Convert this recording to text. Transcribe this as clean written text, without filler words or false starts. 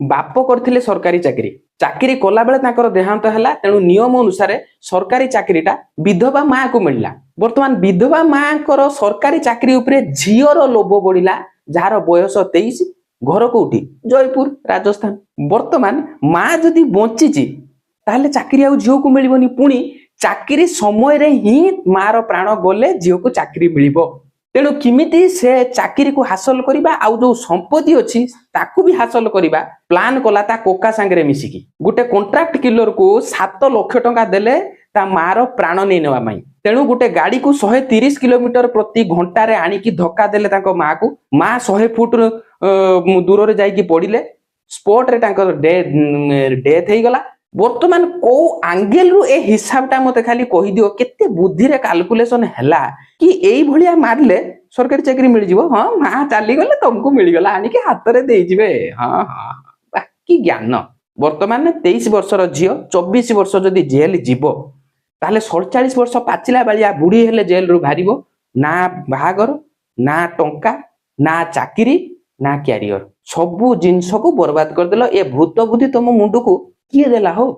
बाप करथिले सरकारी चाकरी चाकरी कला बेले ताकर देहांत हैला तेणु नियम अनुसार सरकारी चाकरीटा विधवा माँ को मिलला। वर्तमान विधवा माँ कर सरकारी चाकरी उपरे झीर लोभ बढ़िला जार बयस 23 घर कोठी जयपुर राजस्थान। वर्तमान माँ जदि बंची ताहले चाकरी आउ झील को मिलबनी पुणी चाकरी समय रे ही मार प्राण गले झील को चाकरी मिलिबो। तेणु किमिति से चाकरी को हासिल करिबा आउ जो संपत्ति अछि ताकू भी हासिल करिबा प्लान कला ता कोका संगे मिसिकी गुटे कॉन्ट्रैक्ट किलर को 7 लाख टंका देले ता मार प्राण नै नेवा माई। तेणु गुटे गाड़ी को 130 किलोमीटर प्रति घंटा रे आनी की धक्का देले ताको माँ को माँ 100 फुट दूर रे जाई की पड़िले स्पॉट रे ताको डेथ हे गला। वर्तमान को एंगल रु ए हिसाबटा मते खाली कहि दियो केते बुद्धि रे कैलकुलेशन हैला कि एई भलिया मारले सरकारी चाकरी मिल जिवो। हां मां चाली गले तुमको मिल गला आनी के हाथ रे देई जिवे। हां हां बाकी ज्ञान वर्तमान 23 वर्षर झियो 24 वर्ष जदि जेल जीवो ताले 47 वर्ष पाचिला बालिया बुढ़ी हेले जेल रु भारिबो ना बाहागर ना टंका ना चाकरी ना कैरियर सबु जिंस को बर्बाद कर देलो। ए भूत बुद्धि तुम मुंड को किए देला हो।